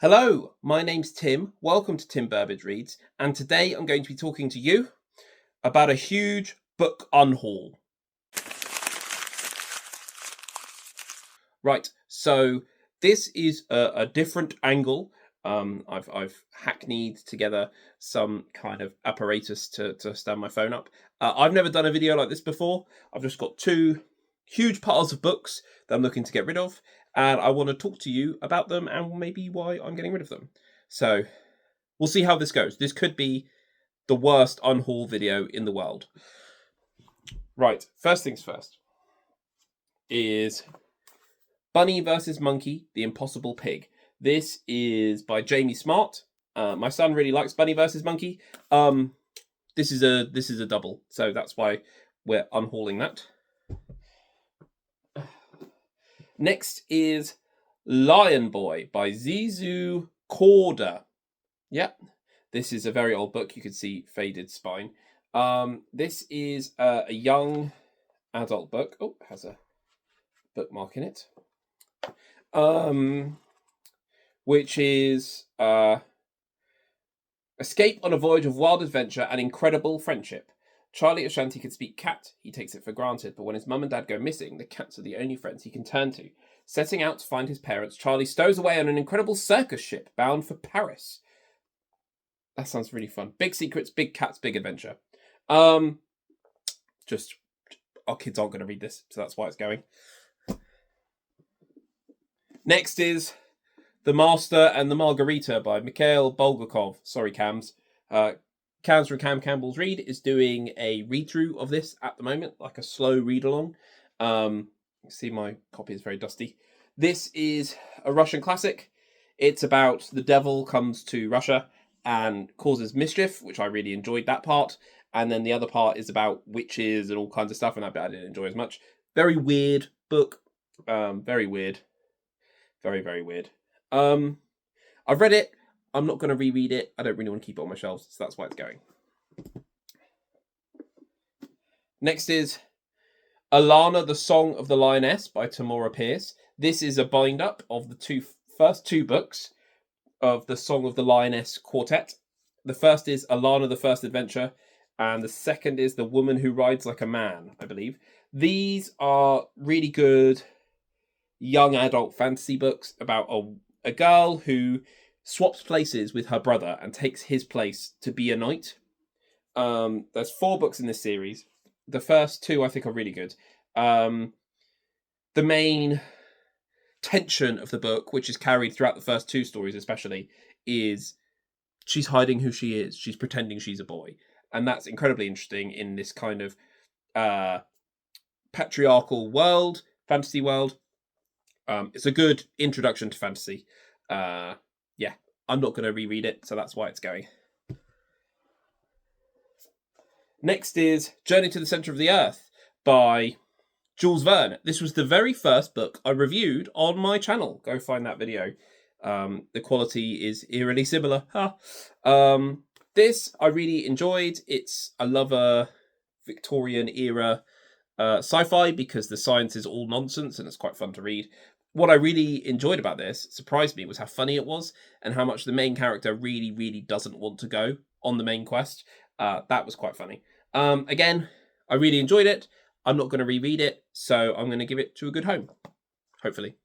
Hello, my name's Tim. Welcome to Tim Burbage Reads, and today I'm going to be talking to you about a huge book unhaul. Right, so this is a different angle. I've hackneyed together some kind of apparatus to stand my phone up. I've never done a video like this before. I've just got two huge piles of books that I'm looking to get rid of, and I want to talk to you about them and maybe why I'm getting rid of them. So we'll see how this goes. This could be the worst unhaul video in the world. Right, first things first is Bunny versus Monkey, The Impossible Pig. This is by Jamie Smart. My son really likes Bunny versus Monkey. This is a double, so that's why we're unhauling that. Next is Lion Boy by Zizu Korda. Yep, this is a very old book. You can see faded spine. This is a young adult book. Oh, it has a bookmark in it. Which is escape on a voyage of wild adventure and incredible friendship. Charlie Ashanti can speak cat. He takes it for granted, but when his mum and dad go missing, the cats are the only friends he can turn to. Setting out to find his parents, Charlie stows away on an incredible circus ship bound for Paris. That sounds really fun. Big secrets, big cats, big adventure. Just our kids aren't going to read this, so that's why it's going. Next is The Master and the Margarita by Mikhail Bulgakov. Sorry, Cams. Cams from Cam Campbell's Read is doing a read-through of this at the moment, like a slow read-along. You see my copy is very dusty. This is a Russian classic. It's about the devil comes to Russia and causes mischief, which I really enjoyed that part. And then the other part is about witches and all kinds of stuff, and that bit I didn't enjoy as much. Very weird book. Very weird. Very, very weird. I've read it. I'm not going to reread it. I don't really want to keep it on my shelves, so that's why it's going. Next is Alana, the Song of the Lioness by Tamora Pierce. This is a bind-up of the first two books of the Song of the Lioness quartet. The first is Alana, the First Adventure, and the second is The Woman Who Rides Like a Man, I believe. These are really good young adult fantasy books about a girl who swaps places with her brother and takes his place to be a knight. There's 4 books in this series. The first 2 I think are really good. The main tension of the book, which is carried throughout the first 2 stories especially, is she's hiding who she is. She's pretending she's a boy. And that's incredibly interesting in this kind of patriarchal world, fantasy world. It's a good introduction to fantasy. Yeah, I'm not going to reread it, so that's why it's going. Next is Journey to the Centre of the Earth by Jules Verne. This was the very first book I reviewed on my channel. Go find that video. The quality is eerily similar. This I really enjoyed. I love a Victorian era sci-fi because the science is all nonsense and it's quite fun to read. What I really enjoyed about this, surprised me, was how funny it was and how much the main character really, really doesn't want to go on the main quest. That was quite funny. Again, I really enjoyed it. I'm not going to reread it, so I'm going to give it to a good home, hopefully.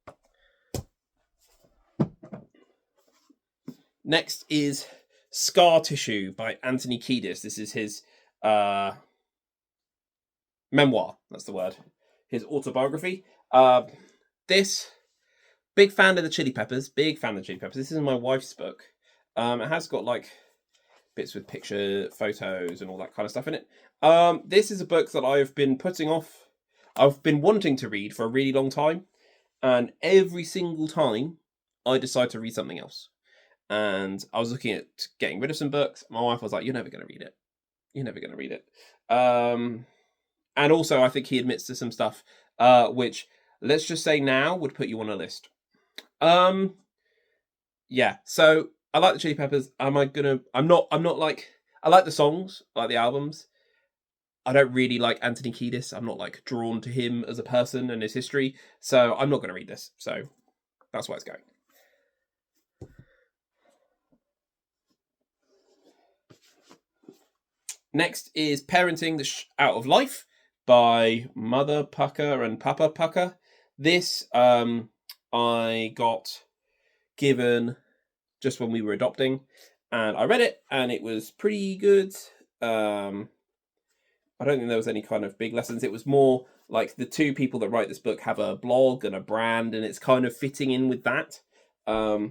Next is Scar Tissue by Anthony Kiedis. This is his memoir, that's the word. His autobiography. This, big fan of the Chili Peppers. This is my wife's book. It has got like bits with picture, photos, and all that kind of stuff in it. This is a book that I've been putting off. I've been wanting to read for a really long time, and every single time I decide to read something else. And I was looking at getting rid of some books. My wife was like, "You're never going to read it. You're never going to read it." And also, I think he admits to some stuff, which, let's just say now, would put you on a list. Yeah, so I like the Chili Peppers. I'm not like, I like the songs, I like the albums. I don't really like Anthony Kiedis. I'm not like drawn to him as a person and his history. So I'm not going to read this. So that's why it's going. Next is Parenting Out of Life by Mother Pucker and Papa Pucker. This I got given just when we were adopting, and I read it, and it was pretty good. I don't think there was any kind of big lessons. It was more like the two people that write this book have a blog and a brand, and it's kind of fitting in with that. For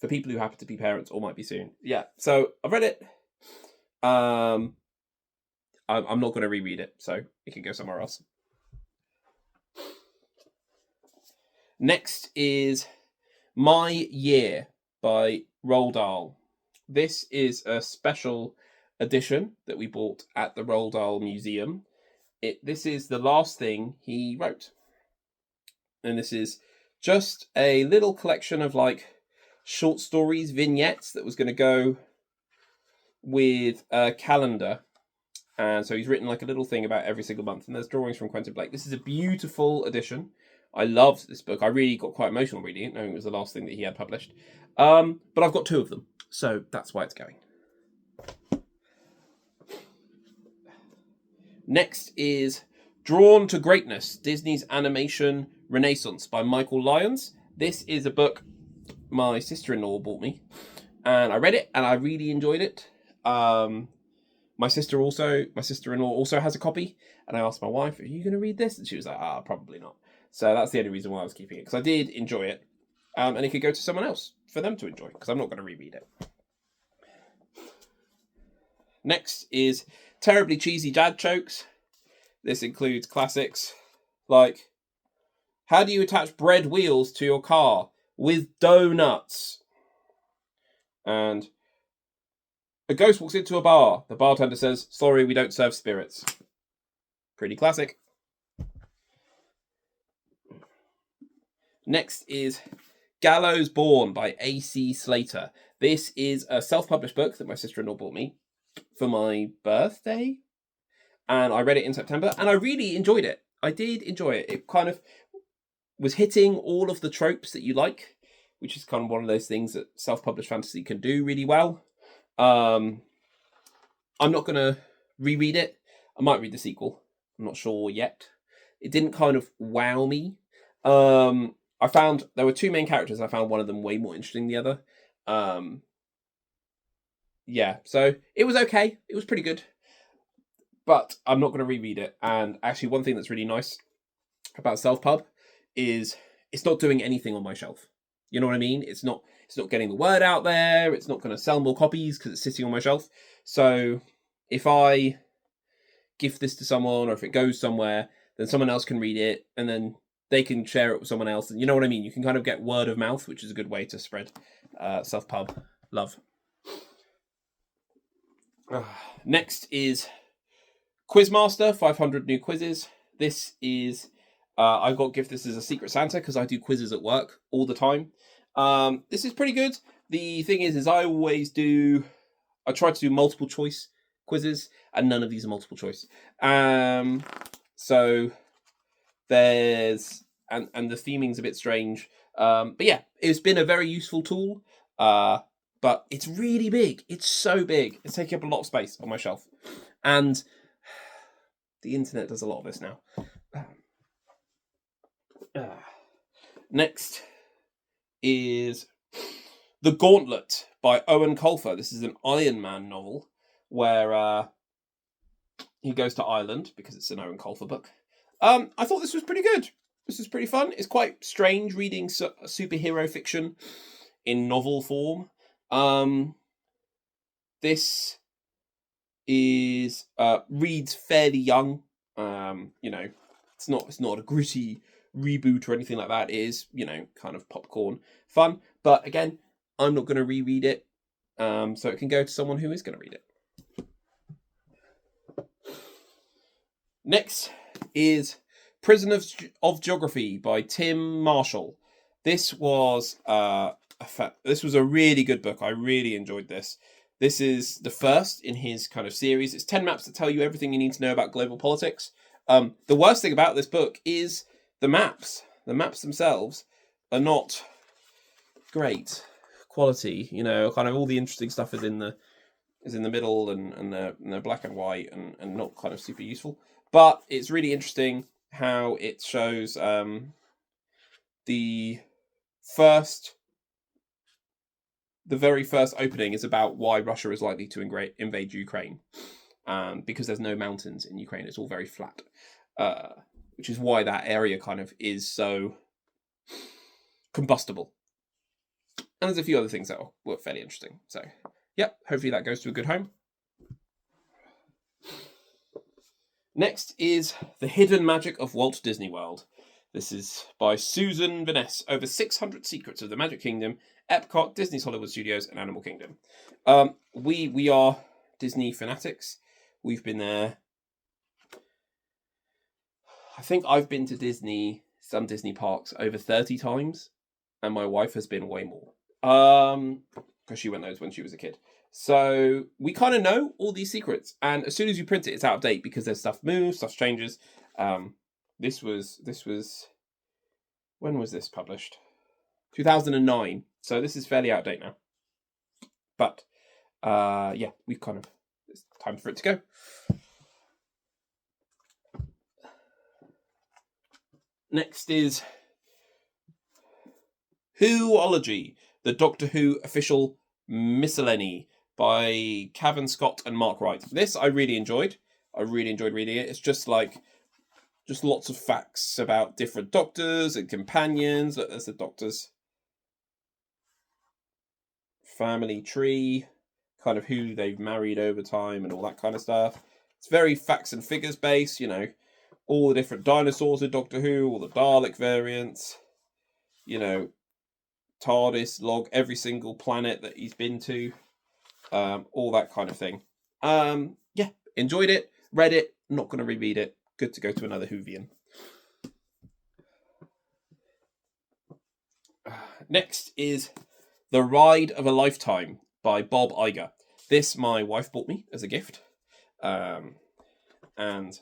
people who happen to be parents or might be soon. Yeah, so I've read it. I'm not going to reread it, so it can go somewhere else. Next is My Year by Roald Dahl. This is a special edition that we bought at the Roald Dahl Museum. This is the last thing he wrote. And this is just a little collection of like short stories, vignettes that was going to go with a calendar. And so he's written like a little thing about every single month. And there's drawings from Quentin Blake. This is a beautiful edition. I loved this book. I really got quite emotional reading it, knowing it was the last thing that he had published. But I've got two of them, so that's why it's going. Next is Drawn to Greatness, Disney's Animation Renaissance by Michael Lyons. This is a book my sister-in-law bought me, and I read it, and I really enjoyed it. My sister-in-law also has a copy, and I asked my wife, are you going to read this? And she was like, probably not. So that's the only reason why I was keeping it, because I did enjoy it. And it could go to someone else for them to enjoy, because I'm not going to reread it. Next is Terribly Cheesy Dad Jokes. This includes classics like, how do you attach bread wheels to your car? With donuts. And a ghost walks into a bar. The bartender says, sorry, we don't serve spirits. Pretty classic. Next is Gallows Born by A.C. Slater. This is a self-published book that my sister-in-law bought me for my birthday. And I read it in September, and I really enjoyed it. I did enjoy it. It kind of was hitting all of the tropes that you like, which is kind of one of those things that self-published fantasy can do really well. I'm not going to reread it. I might read the sequel. I'm not sure yet. It didn't kind of wow me. I found there were two main characters. I found one of them way more interesting than the other. Yeah, so it was okay. It was pretty good. But I'm not going to reread it. And actually, one thing that's really nice about self-pub is it's not doing anything on my shelf. You know what I mean? It's not getting the word out there. It's not going to sell more copies because it's sitting on my shelf. So if I gift this to someone or if it goes somewhere, then someone else can read it and then they can share it with someone else. And you know what I mean? You can kind of get word of mouth, which is a good way to spread self-pub love. Next is Quizmaster, 500 New Quizzes. This is, I've got gift this as a Secret Santa because I do quizzes at work all the time. This is pretty good. The thing is I try to do multiple choice quizzes, and none of these are multiple choice. So there's, and the theming's a bit strange. But yeah, it's been a very useful tool. But it's really big. It's so big. It's taking up a lot of space on my shelf. And the internet does a lot of this now. Next is The Gauntlet by Owen Colfer. This is an Iron Man novel where he goes to Ireland because it's an Owen Colfer book. I thought this was pretty good. This is pretty fun. It's quite strange reading superhero fiction in novel form. This is reads fairly young. It's not a gritty reboot or anything like that. It is, kind of popcorn fun. But again, I'm not going to reread it. So it can go to someone who is going to read it. Next is Prison of Geography by Tim Marshall. This was this was a really good book. I really enjoyed this. This is the first in his kind of series. It's 10 maps that tell you everything you need to know about global politics. The worst thing about this book is the maps. The maps themselves are not great quality. Kind of all the interesting stuff is in the is in the middle, and they're black and white and not kind of super useful. But it's really interesting how it shows the first the very first opening is about why Russia is likely to invade Ukraine, because there's no mountains in Ukraine. It's all very flat, which is why that area kind of is so combustible. And there's a few other things that were fairly interesting. So, yeah, hopefully that goes to a good home. Next is The Hidden Magic of Walt Disney World. This is by Susan Vaness. Over 600 Secrets of the Magic Kingdom, Epcot, Disney's Hollywood Studios, and Animal Kingdom. We are Disney fanatics. We've been there. I think I've been to some Disney parks over 30 times, and my wife has been way more. Because she went those when she was a kid. So we kind of know all these secrets, and as soon as you print it, it's out of date because there's stuff moves, stuff changes. This was when was this published? 2009. So this is fairly out of date now. But yeah, it's time for it to go. Next is Whoology, the Doctor Who official miscellany by Cavan Scott and Mark Wright. This I really enjoyed. I really enjoyed reading it. It's just lots of facts about different doctors and companions. Look, there's the Doctor's family tree, kind of who they've married over time and all that kind of stuff. It's very facts and figures based, all the different dinosaurs in Doctor Who, all the Dalek variants, TARDIS log every single planet that he's been to, all that kind of thing. Yeah, enjoyed it, read it, not going to reread it. Good to go to another Whovian. Next is The Ride of a Lifetime by Bob Iger. This my wife bought me as a gift. And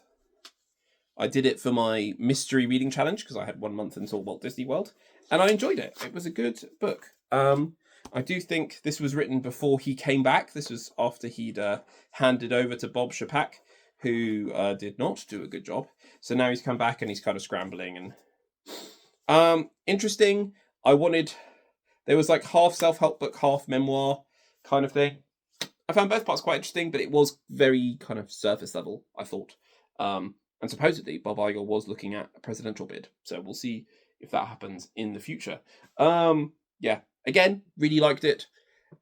I did it for my mystery reading challenge because I had 1 month until Walt Disney World. And I enjoyed it. It was a good book. I do think this was written before he came back. This was after he'd handed over to Bob Chapek, who did not do a good job. So now he's come back and he's kind of scrambling. And interesting. There was like half self-help book, half memoir kind of thing. I found both parts quite interesting, but it was very kind of surface level, I thought. And supposedly Bob Iger was looking at a presidential bid. So we'll see if that happens in the future. Yeah, again, really liked it.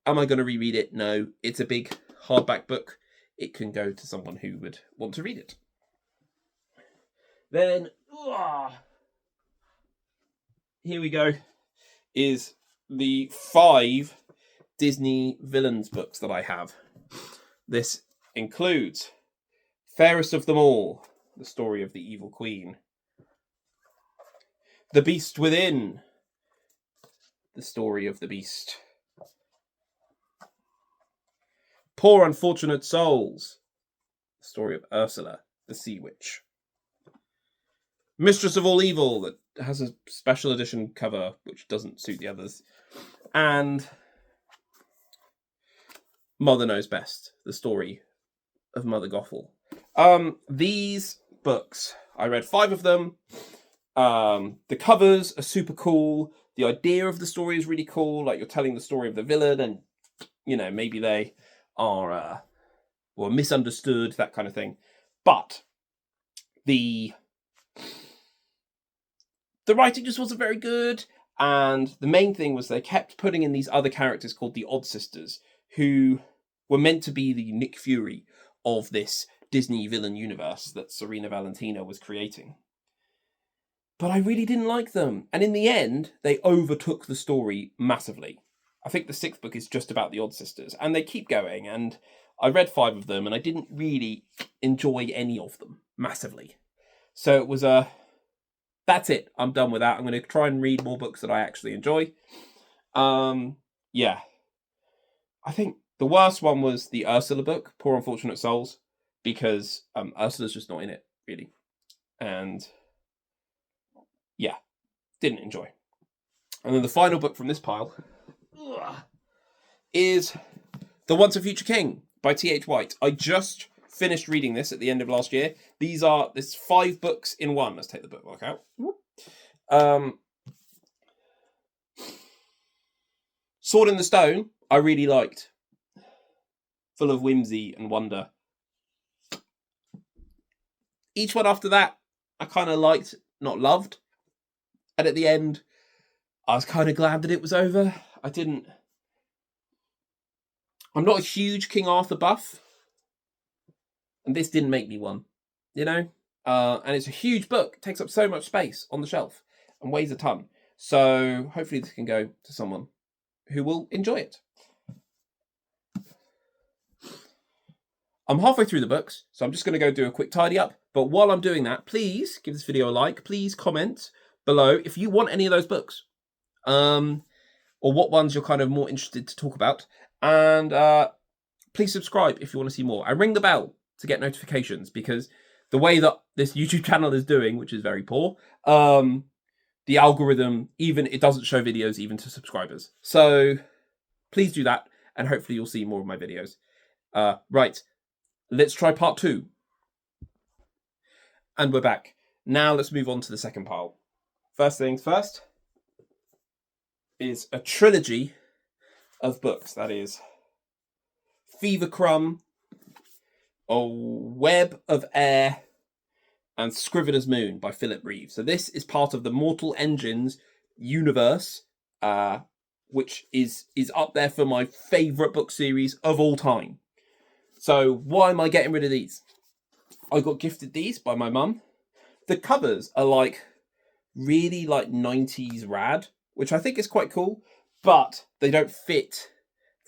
Am I going to reread it? No. It's a big hardback book. It can go to someone who would want to read it. Then, here we go, is the 5 Disney villains books that I have. This includes Fairest of Them All, the story of the evil queen. The Beast Within, the story of the beast. Poor Unfortunate Souls, the story of Ursula, the sea witch. Mistress of All Evil, that has a special edition cover which doesn't suit the others. And Mother Knows Best, the story of Mother Gothel. These books, I read 5 of them. The covers are super cool. The idea of the story is really cool. Like, you're telling the story of the villain, and maybe they are misunderstood, that kind of thing. But the writing just wasn't very good, and the main thing was they kept putting in these other characters called the Odd Sisters, who were meant to be the Nick Fury of this Disney villain universe that Serena Valentina was creating. But I really didn't like them. And in the end, they overtook the story massively. I think the 6th book is just about the Odd Sisters, and they keep going, and I read 5 of them, and I didn't really enjoy any of them massively. So it was that's it. I'm done with that. I'm going to try and read more books that I actually enjoy. Yeah. I think the worst one was the Ursula book, Poor Unfortunate Souls, because Ursula's just not in it, really. And yeah, didn't enjoy. And then the final book from this pile is The Once a Future King by T.H. White. I just finished reading this at the end of last year. There's 5 books in one. Let's take the bookmark out. Sword in the Stone, I really liked. Full of whimsy and wonder. Each one after that, I kind of liked, not loved. And at the end, I was kind of glad that it was over. I'm not a huge King Arthur buff. And this didn't make me one, you know? And it's a huge book. It takes up so much space on the shelf and weighs a ton. So hopefully this can go to someone who will enjoy it. I'm halfway through the books, so I'm just going to go do a quick tidy up. But while I'm doing that, please give this video a like. Please comment below if you want any of those books. Or what ones you're kind of more interested to talk about. And please subscribe if you want to see more. And ring the bell to get notifications, because the way that this YouTube channel is doing, which is very poor, the algorithm, it doesn't show videos even to subscribers. So please do that, and hopefully you'll see more of my videos. Right, let's try part 2. And we're back. Now let's move on to the second pile. First things first is a trilogy of books. That is Fever Crumb, A Web of Air, and Scrivener's Moon by Philip Reeve. So this is part of the Mortal Engines universe, which is up there for my favourite book series of all time. So why am I getting rid of these? I got gifted these by my mum. The covers are like really like 90s rad, which I think is quite cool, but they don't fit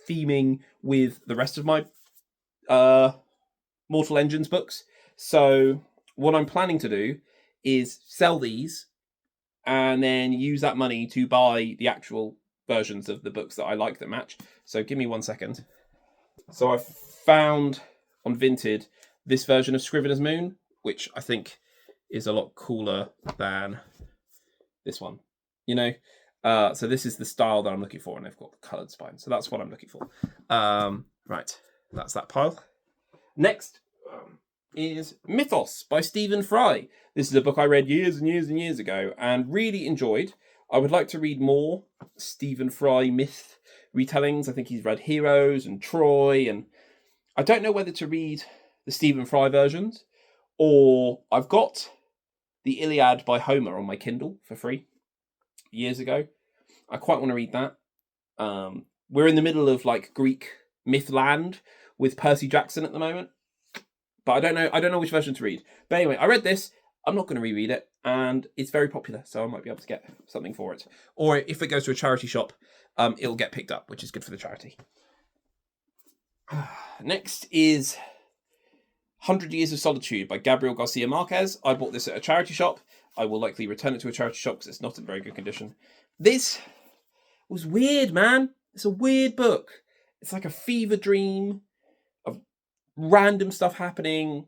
theming with the rest of my Mortal Engines books. So what I'm planning to do is sell these and then use that money to buy the actual versions of the books that I like that match. So give me 1 second. So I've found on Vinted this version of Scrivener's Moon, which I think is a lot cooler than this one, you know? So this is the style that I'm looking for, and they've got the coloured spine. So that's what I'm looking for. Right, that's that pile. Next is Mythos by Stephen Fry. This is a book I read years and years and years ago and really enjoyed. I would like to read more Stephen Fry myth retellings. I think he's read Heroes and Troy, and I don't know whether to read the Stephen Fry versions, or I've got the Iliad by Homer on my Kindle for free years ago. I quite want to read that. We're in the middle of like Greek myth land with Percy Jackson at the moment, but I don't know which version to read. But anyway, I read this. I'm not going to reread it, and it's very popular, so I might be able to get something for it. Or if it goes to a charity shop, it'll get picked up, which is good for the charity. Next is 100 Years of Solitude by Gabriel Garcia Marquez. I bought this at a charity shop. I will likely return it to a charity shop because it's not in very good condition. This was weird, man. It's a weird book. It's like a fever dream of random stuff happening,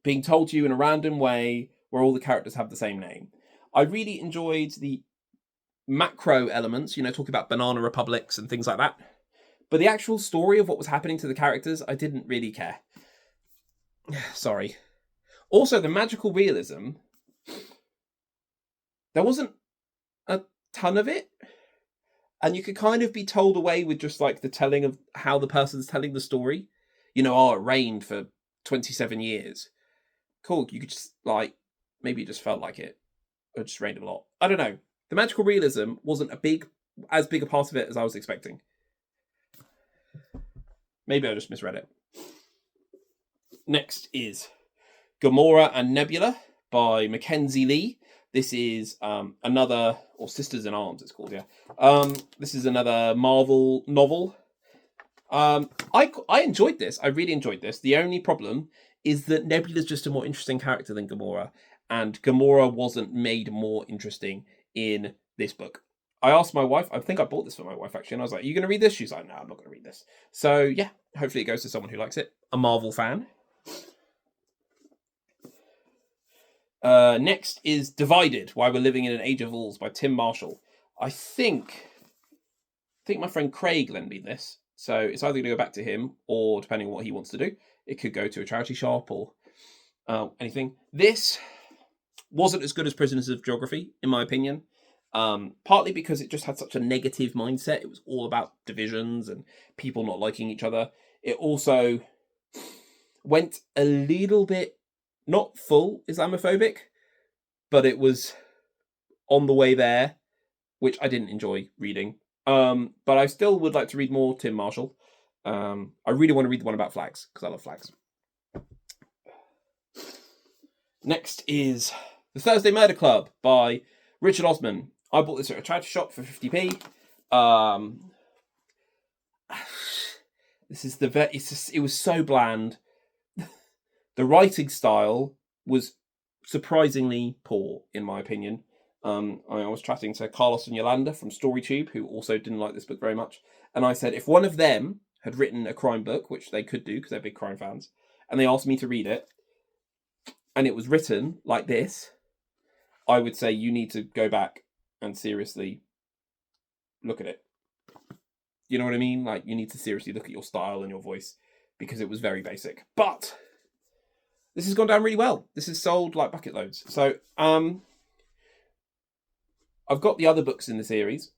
being told to you in a random way, where all the characters have the same name. I really enjoyed the macro elements, talking about banana republics and things like that. But the actual story of what was happening to the characters, I didn't really care. Sorry. Also, the magical realism, there wasn't a ton of it. And you could kind of be told away with just like the telling of how the person's telling the story. It rained for 27 years. Cool. You could just maybe it just felt like it. Or just rained a lot. I don't know. The magical realism wasn't as big a part of it as I was expecting. Maybe I just misread it. Next is Gamora and Nebula by Mackenzie Lee. This is another, or Sisters in Arms it's called, yeah. This is another Marvel novel. I enjoyed this. I really enjoyed this. The only problem is that Nebula's just a more interesting character than Gamora, and Gamora wasn't made more interesting in this book. I asked my wife, I think I bought this for my wife actually, and I was like, are you going to read this? She's like, no, I'm not going to read this. So yeah, hopefully it goes to someone who likes it, a Marvel fan. Next is Divided, Why We're Living in an Age of Wolves by Tim Marshall. I think my friend Craig lent me this. So it's either going to go back to him, or depending on what he wants to do, it could go to a charity shop or anything. This wasn't as good as Prisoners of Geography, in my opinion. Partly because it just had such a negative mindset. It was all about divisions and people not liking each other. It also went a little bit, not full Islamophobic, but it was on the way there, which I didn't enjoy reading. But I still would like to read more Tim Marshall. I really want to read the one about flags, because I love flags. Next is The Thursday Murder Club by Richard Osman. I bought this at a charity shop for 50p. This is it was so bland. The writing style was surprisingly poor, in my opinion. I was chatting to Carlos and Yolanda from StoryTube, who also didn't like this book very much. And I said, if one of them had written a crime book, which they could do because they're big crime fans, and they asked me to read it, and it was written like this, I would say you need to go back and seriously look at it. You know what I mean? Like, you need to seriously look at your style and your voice, because it was very basic. But this has gone down really well. This has sold like bucket loads. So, I've got the other books in the series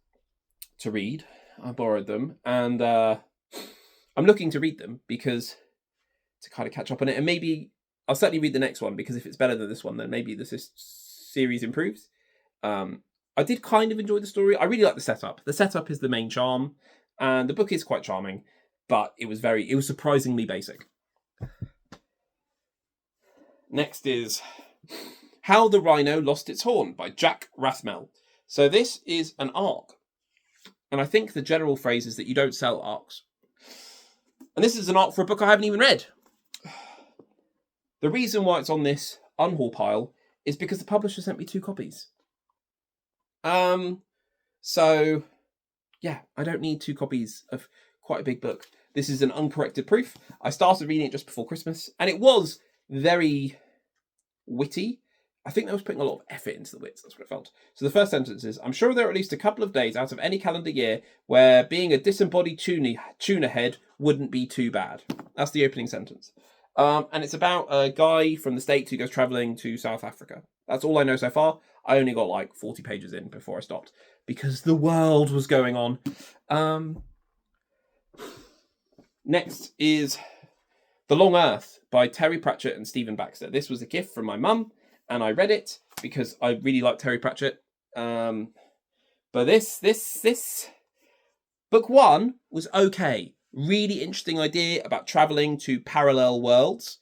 to read. I borrowed them, and I'm looking to read them because to kind of catch up on it, and maybe I'll certainly read the next one, because if it's better than this one, then maybe this series improves. I did kind of enjoy the story. I really like the setup. The setup is the main charm, and the book is quite charming, but it was surprisingly basic. Next is How the Rhino Lost Its Horn by Jack Rathmell. So this is an arc, and I think the general phrase is that you don't sell arcs. And this is an arc for a book I haven't even read. The reason why it's on this Unhaul pile is because the publisher sent me 2 copies. So yeah, I don't need 2 copies of quite a big book. This is an uncorrected proof. I started reading it just before Christmas, and it was very witty. I think they was putting a lot of effort into the wits. That's what it felt. So the first sentence is, I'm sure there are at least a couple of days out of any calendar year where being a disembodied tuna head wouldn't be too bad. That's the opening sentence. And it's about a guy from the States who goes travelling to South Africa. That's all I know so far. I only got like 40 pages in before I stopped, because the world was going on. Next is The Long Earth by Terry Pratchett and Stephen Baxter. This was a gift from my mum, and I read it because I really like Terry Pratchett. But this book 1 was okay. Really interesting idea about travelling to parallel worlds.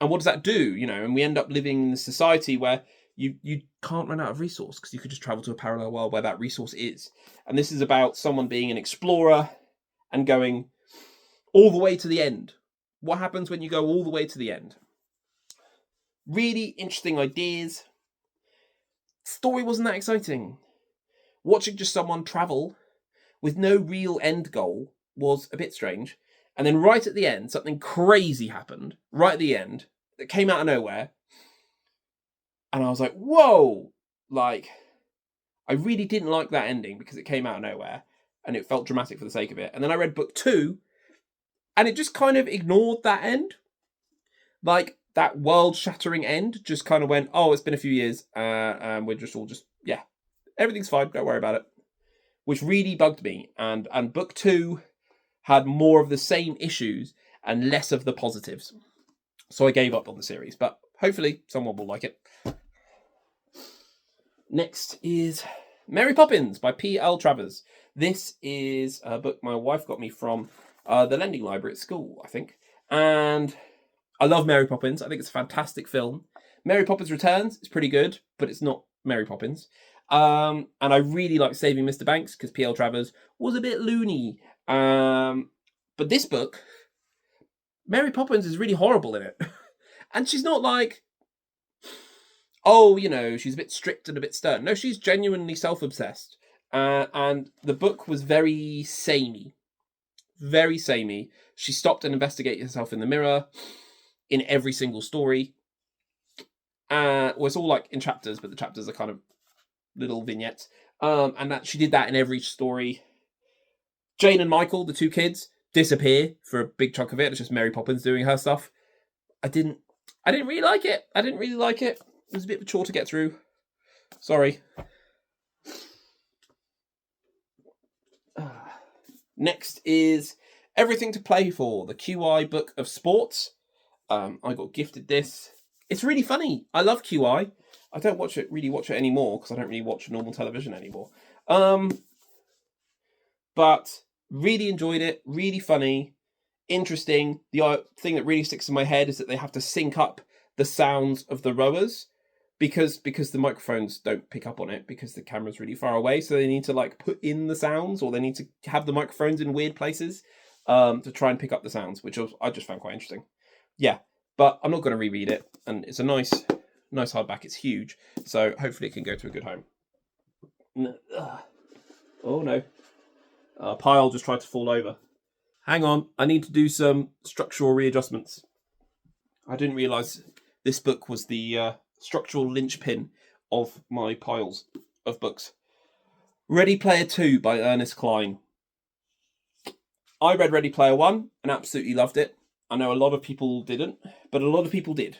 And what does that do? You know, and we end up living in a society where you can't run out of resource, because you could just travel to a parallel world where that resource is. And this is about someone being an explorer and going all the way to the end. What happens when you go all the way to the end? Really interesting ideas. Story wasn't that exciting. Watching just someone travel with no real end goal was a bit strange. And then right at the end, something crazy happened. Right at the end, that came out of nowhere. And I was like, whoa! Like, I really didn't like that ending because it came out of nowhere. And it felt dramatic for the sake of it. And then I read book 2, and it just kind of ignored that end. Like, that world-shattering end just kind of went, oh, it's been a few years, and we're just all yeah, everything's fine, don't worry about it. Which really bugged me. And book 2 had more of the same issues and less of the positives. So I gave up on the series, but hopefully someone will like it. Next is Mary Poppins by P.L. Travers. This is a book my wife got me from the lending library at school, I think. And I love Mary Poppins. I think it's a fantastic film. Mary Poppins Returns is pretty good, but it's not Mary Poppins. And I really like Saving Mr. Banks because P.L. Travers was a bit loony. But this book, Mary Poppins is really horrible in it. And she's not like, oh, you know, she's a bit strict and a bit stern. No, she's genuinely self-obsessed. And the book was very samey. Very samey. She stopped and investigated herself in the mirror in every single story. Well, it's all like in chapters, but the chapters are kind of little vignettes. And that she did that in every story. Jane and Michael, the two kids, disappear for a big chunk of it. It's just Mary Poppins doing her stuff. I didn't really like it. It was a bit of a chore to get through. Sorry. Next is Everything to Play For, the QI Book of Sports. I got gifted this. It's really funny. I love QI. I don't really watch it anymore because I don't really watch normal television anymore. But really enjoyed it. Really funny. Interesting. The thing that really sticks in my head is that they have to sync up the sounds of the rowers because the microphones don't pick up on it because the camera's really far away. So they need to like put in the sounds, or they need to have the microphones in weird places to try and pick up the sounds, which I just found quite interesting. Yeah, but I'm not going to reread it, and it's a nice hardback. It's huge, so hopefully it can go to a good home. Oh no, pile just tried to fall over. Hang on, I need to do some structural readjustments. I didn't realise this book was the structural linchpin of my piles of books. Ready Player 2 by Ernest Cline. I read Ready Player 1 and absolutely loved it. I know a lot of people didn't, but a lot of people did.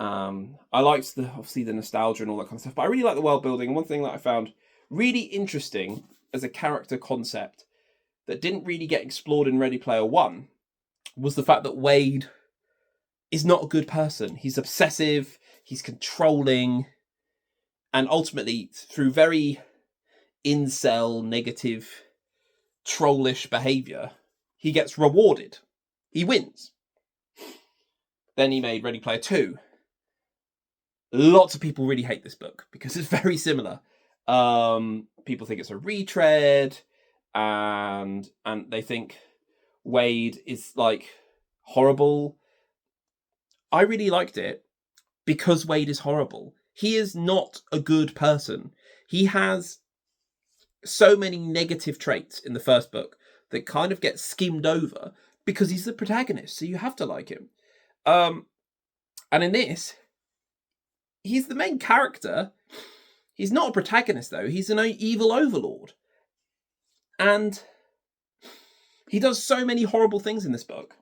I liked obviously the nostalgia and all that kind of stuff, but I really like the world building. And one thing that I found really interesting as a character concept that didn't really get explored in Ready Player 1 was the fact that Wade is not a good person. He's obsessive, he's controlling, and ultimately, through very incel, negative, trollish behaviour, he gets rewarded. He wins. Then he made Ready Player 2. Lots of people really hate this book because it's very similar. People think it's a retread, and they think Wade is like horrible. I really liked it because Wade is horrible. He is not a good person. He has so many negative traits in the first book that kind of get skimmed over because he's the protagonist, so you have to like him. And in this, he's the main character. He's not a protagonist, though. He's an evil overlord. And he does so many horrible things in this book.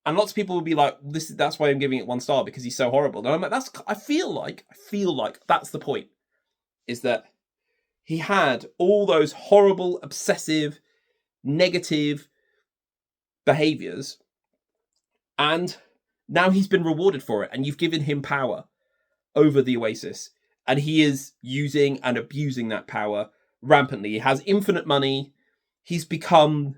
And lots of people will be like, that's why I'm giving it 1 star, because he's so horrible. And I'm like, I feel like that's the point. Is that he had all those horrible, obsessive, negative behaviors, and now he's been rewarded for it, and you've given him power over the Oasis, and he is using and abusing that power rampantly. He has infinite money. He's become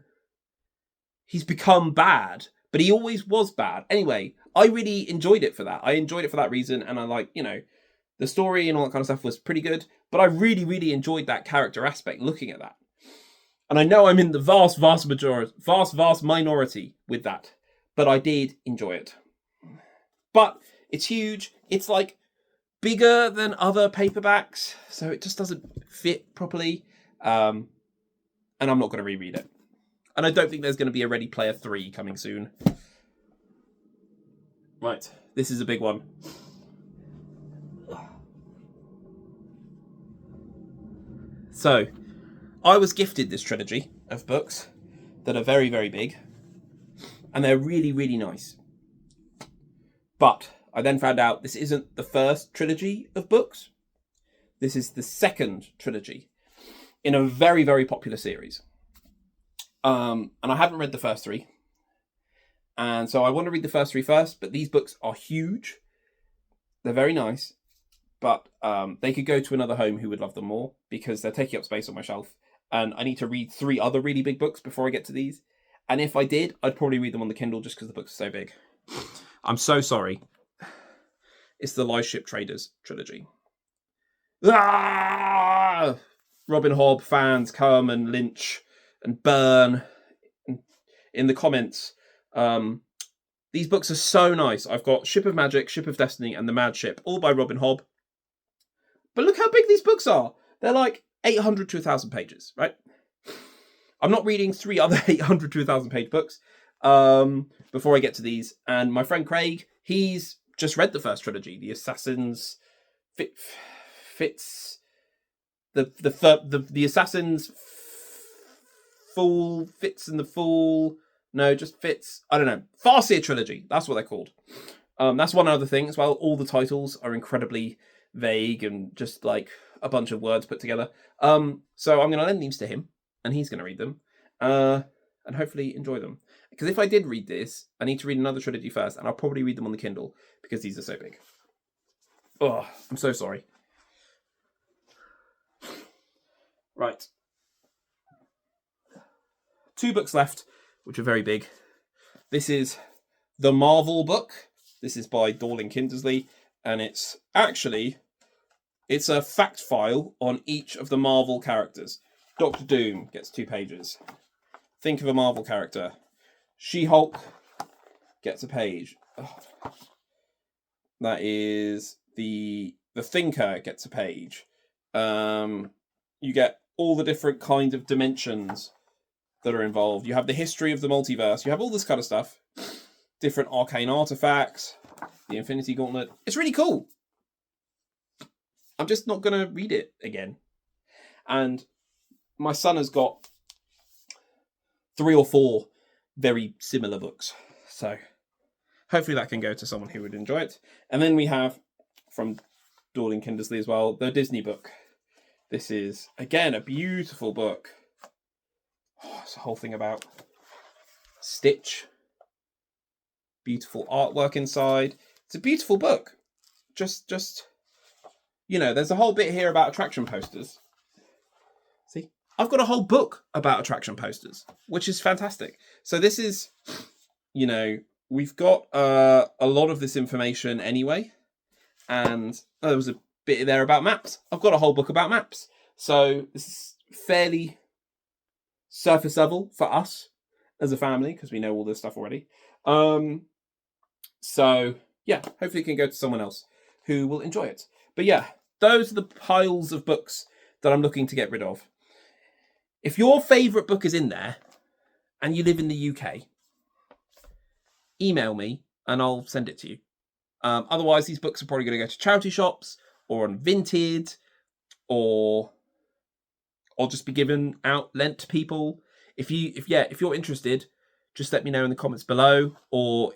bad, but he always was bad. Anyway, I really enjoyed it for that. I enjoyed it for that reason, and I like, the story and all that kind of stuff was pretty good, but I really, really enjoyed that character aspect, looking at that. And I know I'm in the vast minority with that, but I did enjoy it. But it's huge. It's like bigger than other paperbacks, so it just doesn't fit properly. And I'm not going to reread it. And I don't think there's going to be a Ready Player 3 coming soon. Right, this is a big one. So, I was gifted this trilogy of books that are very, very big. And they're really, really nice. But I then found out this isn't the first trilogy of books. This is the second trilogy in a very, very popular series. And I haven't read the first 3. And so I want to read the first 3 first, but these books are huge. They're very nice. But they could go to another home who would love them more because they're taking up space on my shelf. And I need to read 3 other really big books before I get to these. And if I did, I'd probably read them on the Kindle just because the books are so big. I'm so sorry. It's the Lies Ship Traders trilogy. Ah! Robin Hobb fans come and lynch and burn in the comments. These books are so nice. I've got Ship of Magic, Ship of Destiny, and The Mad Ship, all by Robin Hobb. But look how big these books are. They're like 800 to 1,000 pages, right? I'm not reading 3 other 800 to 1,000 page books before I get to these. And my friend Craig, he's just read the first trilogy, The Assassin's Fits. The Assassin's Fool, Fitz and the Fool. No, just Fitz. I don't know. Farseer trilogy. That's what they're called. That's one other thing as well. All the titles are incredibly vague and just like a bunch of words put together. So I'm going to lend these to him, and he's going to read them, and hopefully enjoy them. Because if I did read this, I need to read another trilogy first, and I'll probably read them on the Kindle because these are so big. Oh, I'm so sorry. Right. 2 books left, which are very big. This is the Marvel book. This is by Dorling Kindersley, and it's a fact file on each of the Marvel characters. Doctor Doom gets 2 pages. Think of a Marvel character. She-Hulk gets a page. Oh. That is the Thinker gets a page. You get all the different kind of dimensions that are involved. You have the history of the multiverse. You have all this kind of stuff. Different arcane artifacts. The Infinity Gauntlet. It's really cool. I'm just not going to read it again. And my son has got 3 or 4 very similar books. So hopefully that can go to someone who would enjoy it. And then we have, from Dorling Kindersley as well, the Disney book. This is, again, a beautiful book. Oh, it's a whole thing about Stitch. Beautiful artwork inside. It's a beautiful book. Just, there's a whole bit here about attraction posters. See? I've got a whole book about attraction posters, which is fantastic. So this is, we've got a lot of this information anyway. And there was a bit there about maps. I've got a whole book about maps. So this is fairly surface level for us as a family, because we know all this stuff already. So yeah, hopefully it can go to someone else who will enjoy it. But yeah, those are the piles of books that I'm looking to get rid of. If your favourite book is in there and you live in the UK, email me and I'll send it to you. Otherwise, these books are probably going to go to charity shops or on Vinted, or just be given out, lent to people. If you're interested, just let me know in the comments below, or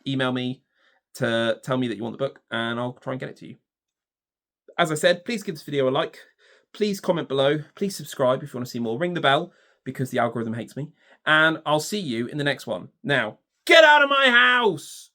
email me to tell me that you want the book, and I'll try and get it to you. As I said, please give this video a like. Please comment below. Please subscribe if you want to see more. Ring the bell because the algorithm hates me. And I'll see you in the next one. Now, get out of my house!